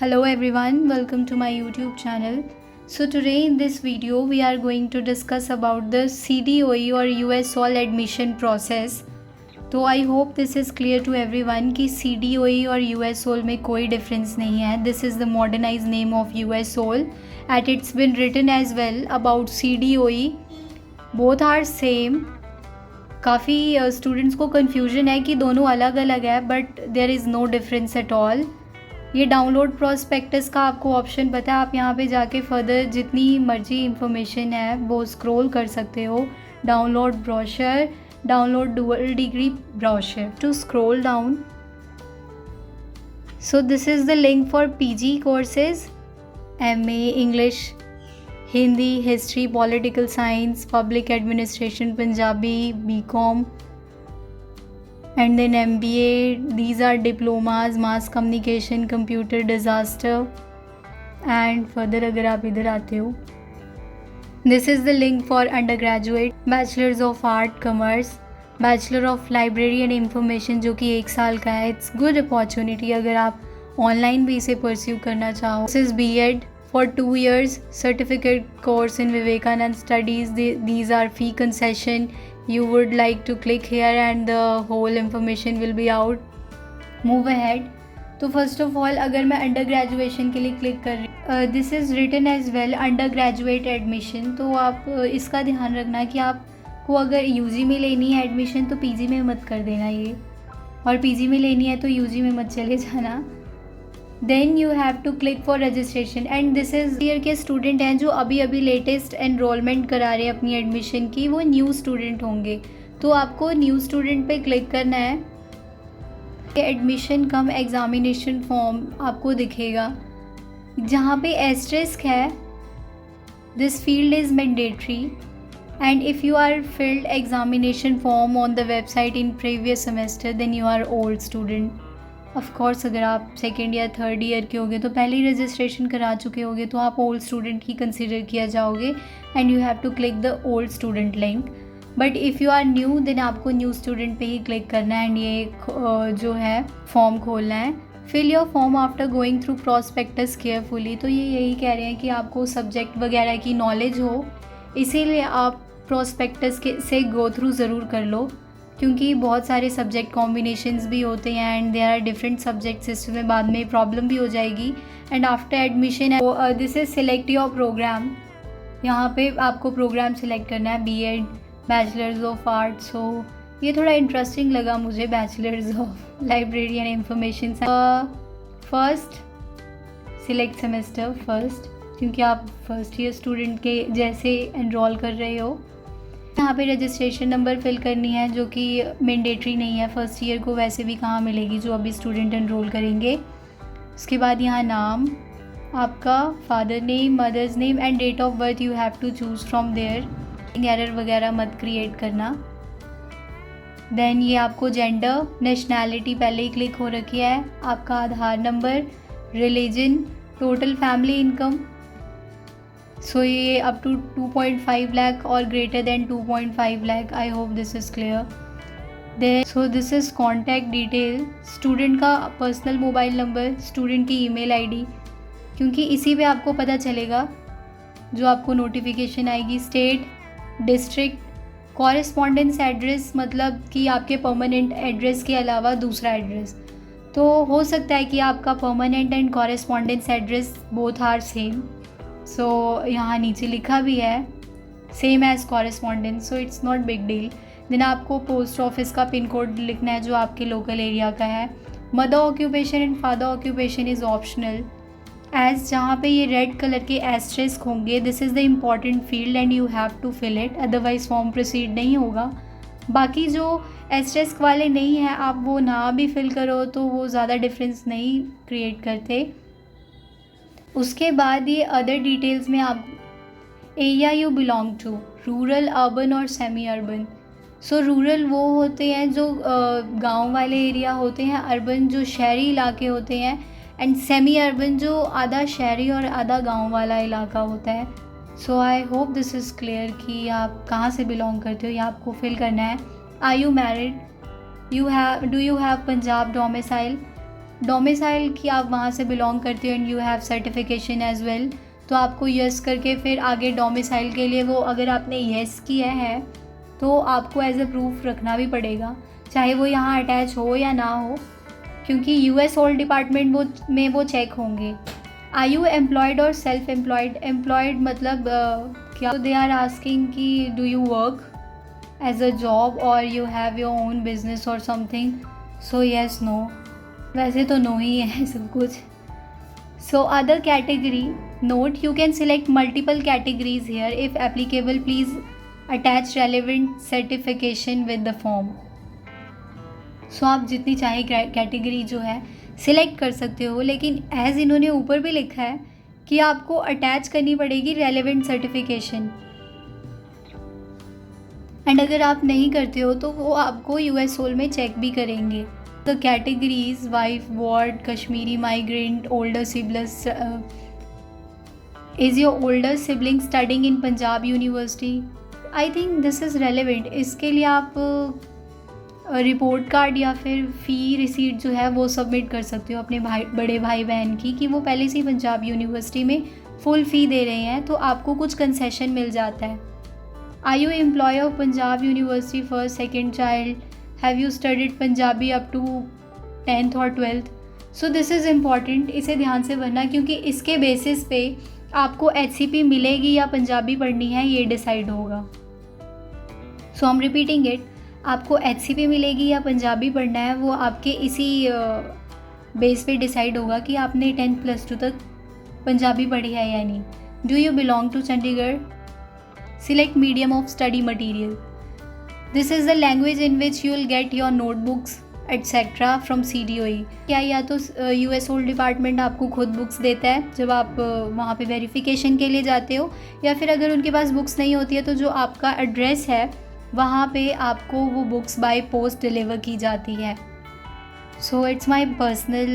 Hello everyone, welcome to my YouTube channel. So today in this video we are going to discuss about the CDOE or US Soil admission process. तो I hope this is clear to everyone कि CDOE और US Soil में कोई difference नहीं है. This is the modernise name of US Soil and it's been written as well about CDOE. Both are same. काफ़ी students को confusion है कि दोनों अलग अलग है but there is no difference at all. ये डाउनलोड प्रोस्पेक्टस का आपको ऑप्शन पता है. आप यहाँ पे जाके फर्दर जितनी मर्जी इंफॉर्मेशन है वो स्क्रॉल कर सकते हो. Download brochure, download dual degree brochure. To scroll down, so this is the link for PG courses, MA English, Hindi, history, political science, public administration, Punjabi, BCom, and then MBA. These are diplomas, mass communication, computer, disaster, and further अगर आप इधर आते हो, this is the link for undergraduate, bachelors of art, commerce, bachelor of library and information जो कि 1 साल का है. It's good opportunity अगर आप ऑनलाइन भी इसे परस्यू करना चाहो. This is B.Ed for 2 years, certificate course in Vivekanand studies. These are fee concession. You would like to click here and the whole information will be out. Move ahead. तो first of all अगर मैं under graduation के लिए click कर रही, this is written as well under graduate admission. तो आप इसका ध्यान रखना कि आपको अगर UG में लेनी है एडमिशन तो PG में मत कर देना ये, और PG में लेनी है तो UG में मत चले जाना. Then you have to click for registration and this is year के स्टूडेंट हैं जो अभी लेटेस्ट एनरोलमेंट करा रहे हैं अपनी एडमिशन की, वो न्यू स्टूडेंट होंगे. तो आपको न्यू स्टूडेंट पे क्लिक करना है. एडमिशन कम एग्जामिनेशन फॉर्म आपको दिखेगा जहाँ पे एस्टेरिस्क है. This field is mandatory and if you are filled examination form on the website in previous semester then you are old student. Of course अगर आप सेकेंड या थर्ड ईयर के होगे तो पहले ही रजिस्ट्रेशन करा चुके होगे तो आप ओल्ड स्टूडेंट ही कंसिडर किया जाओगे and you have to click the old student link. But if you are new then आपको न्यू स्टूडेंट पे ही क्लिक करना है एंड ये जो है फॉर्म खोलना है. Fill your form after going through prospectus carefully. तो ये यही कह रहे हैं कि आपको सब्जेक्ट वगैरह की नॉलेज हो, इसीलिए आप प्रोस्पेक्टस के से गो थ्रू ज़रूर कर लो क्योंकि बहुत सारे सब्जेक्ट कॉम्बिनेशंस भी होते हैं and there are different subjects. इसमें बाद में प्रॉब्लम भी हो जाएगी. And after admission this is select your program. यहाँ पे आपको प्रोग्राम सिलेक्ट करना है B.Ed बैचलर्स ऑफ आर्ट. सो ये थोड़ा इंटरेस्टिंग लगा मुझे, bachelors of library and information. First select semester first क्योंकि आप फर्स्ट ईयर स्टूडेंट के जैसे एनरोल कर रहे हो. यहाँ पे रजिस्ट्रेशन नंबर फिल करनी है जो कि मैंडेटरी नहीं है फर्स्ट ईयर को, वैसे भी कहाँ मिलेगी जो अभी स्टूडेंट एनरोल करेंगे. उसके बाद यहाँ नाम आपका, father name, mother's name and date of birth you have to choose from there. Error वगैरह मत क्रिएट करना. देन ये आपको जेंडर, नेशनैलिटी पहले ही क्लिक हो रखी है, आपका Aadhaar number, religion, total family income. So ये अप टू 2.5 लाख और greater than 2.5 lakh. I hope this is clear. Then so this is contact detail, student का पर्सनल मोबाइल नंबर, स्टूडेंट की ईमेल आईडी क्योंकि इसी पे आपको पता चलेगा जो आपको नोटिफिकेशन आएगी. स्टेट, डिस्ट्रिक्ट, कॉरेस्पॉन्डेंस एड्रेस मतलब कि आपके परमानेंट एड्रेस के अलावा दूसरा एड्रेस. तो हो सकता है कि आपका permanent and correspondence address both are same. So यहाँ नीचे लिखा भी है same as correspondence, so it's not big deal. Then आपको पोस्ट ऑफिस का पिन कोड लिखना है जो आपके लोकल एरिया का है. Mother occupation and father occupation is optional as जहाँ पे ये रेड कलर के एस्टेरिस्क होंगे. This is the important field and you have to fill it, otherwise form proceed नहीं होगा. बाकी जो एस्टेरिस्क वाले नहीं हैं आप वो ना भी फिल करो तो वो ज़्यादा डिफरेंस नहीं क्रिएट करते. उसके बाद ये अदर डिटेल्स में आप area you belong to, rural, urban और सेमी अर्बन. सो रूरल वो होते हैं जो गांव वाले एरिया होते हैं, अर्बन जो शहरी इलाके होते हैं एंड सेमी अर्बन जो आधा शहरी और आधा गांव वाला इलाका होता है. So I hope this is clear कि आप कहाँ से बिलोंग करते हो. ये आपको फिल करना है. Are you married, do you have Punjab domicile, domicile कि आप वहाँ से बिलोंग करते हो and you have certification as well, तो आपको यस करके फिर आगे डोमिसाइल के लिए वो अगर आपने यस किया है तो आपको एज अ प्रूफ रखना भी पड़ेगा, चाहे वो यहाँ अटैच हो या ना हो, क्योंकि यूएस होल डिपार्टमेंट में वो चेक होंगे। आर यू एम्प्लॉयड और सेल्फ एम्प्लॉयड? एम्प्लॉयड मतलब क्या दे आर आस्किंग कि do you work as a job और you have your own business और समथिंग, सो येस नो, वैसे तो नो ही है सब कुछ। So other category note, you can select multiple categories here, if applicable please attach relevant certification with the form. So आप जितनी चाहे कैटेगरी जो है सिलेक्ट कर सकते हो, लेकिन एज इन्होंने ऊपर भी लिखा है कि आपको अटैच करनी पड़ेगी रेलेवेंट सर्टिफिकेशन, एंड अगर आप नहीं करते हो तो वो आपको यूएस सोल में चेक भी करेंगे। The categories wife, ward, Kashmiri migrant, older siblings, is your older sibling studying in Punjab university? I think this is relevant. इसके लिए आप रिपोर्ट कार्ड या फिर फ़ी रिसीट जो है वो सबमिट कर सकते हो अपने बड़े भाई बहन की, कि वो पहले से ही पंजाब यूनिवर्सिटी में फुल फ़ी दे रहे हैं, तो आपको कुछ कंसेशन मिल जाता है। Are you employ of Punjab university first second child? Have you studied Punjabi up to 10th और 12th? So this is important, इसे ध्यान से भरना, क्योंकि इसके बेसिस पे आपको HCP मिलेगी या पंजाबी पढ़नी है ये डिसाइड होगा। सो आई एम रिपीटिंग इट, आपको HCP मिलेगी या पंजाबी पढ़ना है वो आपके इसी बेस पे डिसाइड होगा कि आपने 10th+2 तक पंजाबी पढ़ी है या नहीं। Do you belong to Chandigarh? Select medium of study material, this is the language in which you will get your notebooks etcetera from CDOE। क्या या तो US होल डिपार्टमेंट आपको खुद बुक्स देता है जब आप वहाँ पे वेरिफिकेशन के लिए जाते हो, या फिर अगर उनके पास बुक्स नहीं होती है तो जो आपका एड्रेस है वहाँ पे आपको वो बुक्स बाय पोस्ट डिलीवर की जाती है। So it's my personal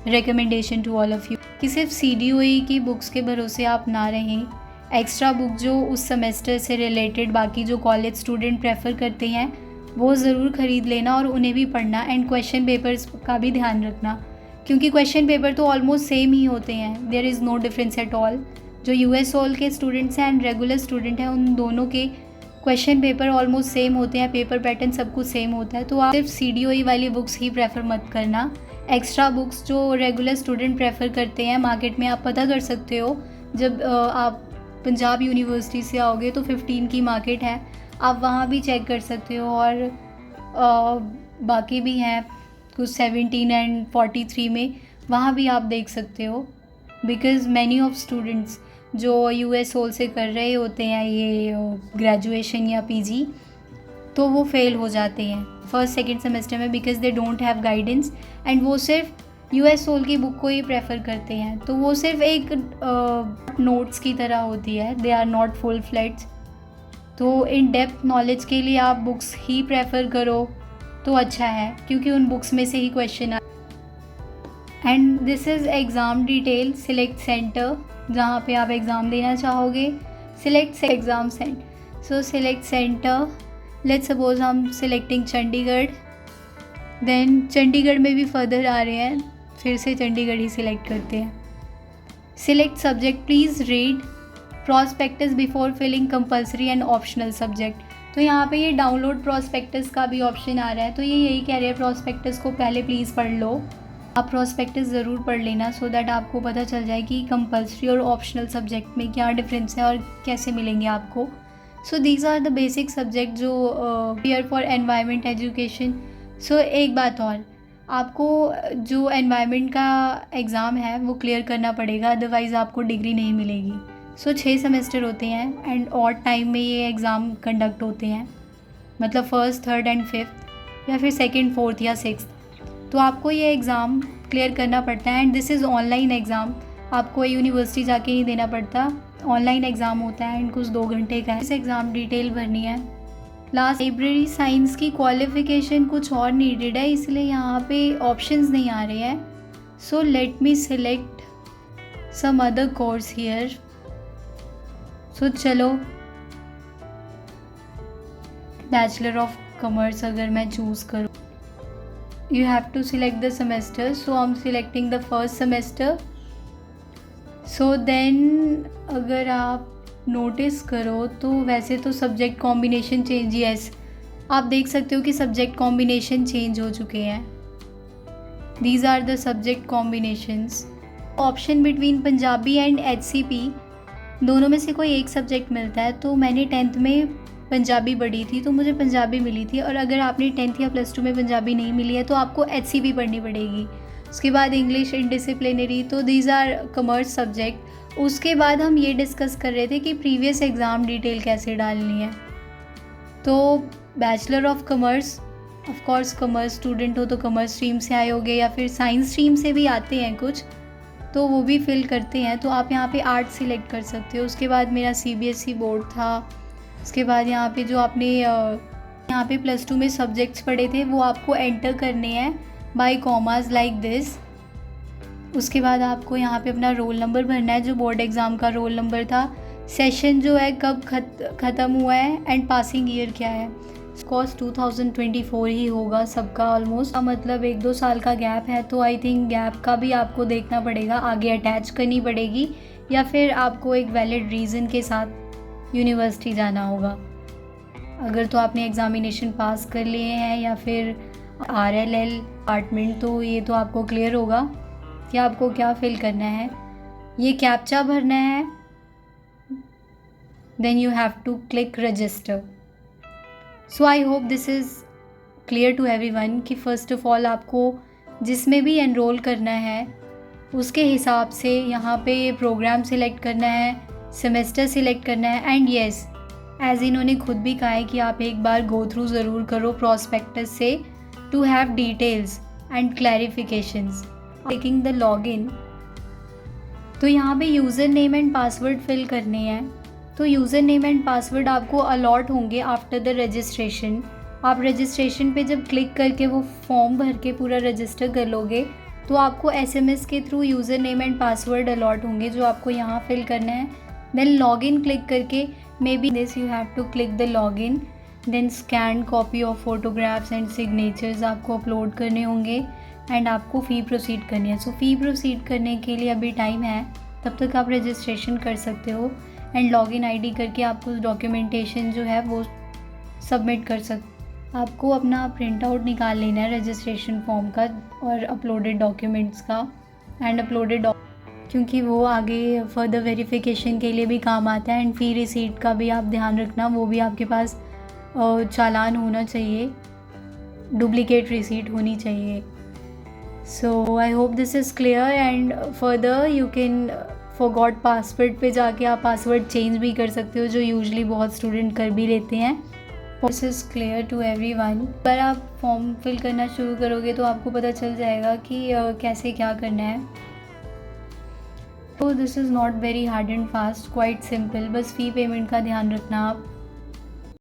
recommendation to all of you कि सिर्फ CDOE की बुक्स के भरोसे आप ना रहें। एक्स्ट्रा बुक जो उस सेमेस्टर से रिलेटेड बाकी जो कॉलेज स्टूडेंट प्रेफर करते हैं वो ज़रूर ख़रीद लेना और उन्हें भी पढ़ना, एंड क्वेश्चन पेपर्स का भी ध्यान रखना, क्योंकि क्वेश्चन पेपर तो ऑलमोस्ट सेम ही होते हैं, there is no difference at all. जो US होल के स्टूडेंट्स हैं एंड रेगुलर स्टूडेंट हैं उन दोनों के क्वेश्चन पेपर ऑलमोस्ट सेम होते हैं, पेपर पैटर्न सब कुछ सेम होता है, तो आप सिर्फ CDOE वाली बुक्स ही प्रेफर मत करना। एक्स्ट्रा बुक्स जो रेगुलर स्टूडेंट प्रेफर करते हैं मार्केट में आप पता कर सकते हो, जब आप पंजाब यूनिवर्सिटी से आओगे तो 15 की मार्केट है, आप वहाँ भी चेक कर सकते हो, और बाकी भी हैं कुछ 17 एंड 43 में, वहाँ भी आप देख सकते हो, बिकॉज़ मैनी ऑफ स्टूडेंट्स जो US होल से कर रहे होते हैं ये ग्रेजुएशन या PG, तो वो फेल हो जाते हैं फर्स्ट सेकेंड सेमेस्टर में, because they don't have guidance, and वो सिर्फ US होल की बुक को ही प्रेफर करते हैं, तो वो सिर्फ एक नोट्स की तरह होती है, दे आर नॉट फुल फ्लेड्ज। तो इन डेप्थ नॉलेज के लिए आप बुक्स ही प्रेफर करो तो अच्छा है, क्योंकि उन बुक्स में से ही question and this is exam detail. Select centre जहाँ पे आप एग्ज़ाम देना चाहोगे, select exam centre. So select centre, let's suppose हम सिलेक्टिंग चंडीगढ़, देन चंडीगढ़ में भी फर्दर आ रहे हैं, फिर से चंडीगढ़ ही सिलेक्ट करते हैं। Select subject, please read prospectus before filling compulsory and optional subject. तो यहाँ पे ये डाउनलोड प्रॉस्पेक्टस का भी ऑप्शन आ रहा है, तो ये यही कह रहे हैं प्रॉस्पेक्टस को पहले प्लीज़ पढ़ लो। आप प्रॉस्पेक्टस ज़रूर पढ़ लेना सो दैट आपको पता चल जाए कि कंपल्सरी और ऑप्शनल सब्जेक्ट में क्या डिफरेंस है और कैसे मिलेंगे आपको। So these are the basic subject जो प्रिपेयर फॉर एनवायरनमेंट एजुकेशन। सो एक बात और, आपको जो एनवायरनमेंट का एग्ज़ाम है वो क्लियर करना पड़ेगा, अदरवाइज़ आपको डिग्री नहीं मिलेगी। सो 6 सेमेस्टर होते हैं एंड ऑड टाइम में ये एग्ज़ाम कंडक्ट होते हैं, मतलब 1st, 3rd एंड 5th, या फिर 2nd, 4th या 6th। तो आपको ये एग्ज़ाम क्लियर करना पड़ता है, and this is online exam, आपको यूनिवर्सिटी जाके नहीं देना पड़ता, ऑनलाइन एग्ज़ाम होता है एंड कुछ 2 घंटे का है। इस एग्ज़ाम डिटेल भरनी है। लास्ट, लाइब्रेरी साइंस की क्वालिफ़िकेशन कुछ और नीडेड है, इसलिए यहाँ पे ऑप्शंस नहीं आ रहे हैं। So let me select some other course here. So चलो, बैचलर ऑफ कॉमर्स अगर मैं चूज़ करूँ, you have to select the semester. So I'm selecting the first semester. So then अगर आप नोटिस करो तो वैसे तो सब्जेक्ट कॉम्बिनेशन चेंज, यस आप देख सकते हो कि सब्जेक्ट कॉम्बिनेशन चेंज हो चुके हैं. These are the subject combinations. Option between Punjabi and HCP, दोनों में से कोई एक सब्जेक्ट मिलता है. तो मैंने 10th में पंजाबी पढ़ी थी तो मुझे पंजाबी मिली थी, और अगर आपने 10th या +2 में पंजाबी नहीं मिली है तो आपको HCP पढ़नी पड़ेगी. उसके बाद इंग्लिश इंडिसिप्लिनरी, तो दीज आर कॉमर्स सब्जेक्ट. उसके बाद हम ये डिस्कस कर रहे थे कि प्रीवियस एग्ज़ाम डिटेल कैसे डालनी है. तो bachelor of commerce, of course commerce student हो तो कॉमर्स स्ट्रीम से आए होगे, या फिर साइंस स्ट्रीम से भी आते हैं कुछ, तो वो भी फिल करते हैं. तो आप यहाँ पे आर्ट सिलेक्ट कर सकते हो. उसके बाद मेरा CBSE बोर्ड था. उसके बाद यहाँ पे जो आपने यहाँ पे +2 में सब्जेक्ट्स पढ़े थे वो आपको एंटर करने हैं बाय कॉमास लाइक दिस. उसके बाद आपको यहाँ पे अपना रोल नंबर भरना है जो बोर्ड एग्ज़ाम का रोल नंबर था, सेशन जो है कब ख़त्म हुआ है, एंड पासिंग ईयर क्या है. कोर्स 2024 ही होगा सबका ऑलमोस्ट, मतलब 1-2 साल का गैप है. तो आई थिंक गैप का भी आपको देखना पड़ेगा, आगे अटैच करनी पड़ेगी, या फिर आपको एक वैलिड रीज़न के साथ यूनिवर्सिटी जाना होगा. अगर तो आपने एग्ज़ामिनेशन पास कर लिए हैं या फिर RLL डिपार्टमेंट, तो ये तो आपको क्लियर होगा कि आपको क्या फिल करना है. ये कैप्चा भरना है, then you have to click register. So I hope this is clear to everyone कि फ़र्स्ट ऑफ ऑल आपको जिसमें भी एनरोल करना है उसके हिसाब से यहाँ पे प्रोग्राम सिलेक्ट करना है, सेमेस्टर सिलेक्ट करना है, एंड येस एज इन्होंने खुद भी कहा है कि आप एक बार गो थ्रू ज़रूर करो प्रॉस्पेक्टस से to have details and clarifications. Taking the login, तो यहाँ पे user name and password fill करने हैं. तो यूज़र नेम एंड पासवर्ड आपको अलॉट होंगे आफ्टर द रजिस्ट्रेशन. आप रजिस्ट्रेशन पे जब क्लिक करके वो फॉर्म भर के पूरा रजिस्टर कर लोगे तो आपको SMS के through user name and password allot होंगे जो आपको यहाँ फिल करना है. देन लॉगिन क्लिक करके may be this you have to click the login. Then scan copy of photographs and signatures आपको अपलोड करने होंगे, एंड आपको फ़ी प्रोसीड करनी है. सो फ़ी प्रोसीड करने के लिए अभी टाइम है, तब तक आप रजिस्ट्रेशन कर सकते हो, एंड लॉगिन ID करके आपको डॉक्यूमेंटेशन जो है वो सबमिट कर सकते. आपको अपना प्रिंट आउट निकाल लेना है रजिस्ट्रेशन फॉर्म का और अपलोडेड डॉक्यूमेंट्स का, एंड अपलोडेड क्योंकि वो आगे फर्दर वेरिफिकेशन के लिए भी काम आता है. एंड फ़ी रिसीट का भी आप ध्यान रखना, वो भी आपके पास चालान होना चाहिए, डुप्लीकेट रिसीट होनी चाहिए. So I hope this is clear, and further you can forgot password पे जाके आप पासवर्ड चेंज भी कर सकते हो, जो यूजुअली बहुत स्टूडेंट कर भी लेते हैं. This is clear to everyone. अगर आप फॉर्म फिल करना शुरू करोगे तो आपको पता चल जाएगा कि कैसे क्या करना है. तो this is not very hard and fast, quite simple. बस फ़ी पेमेंट का ध्यान रखना आप.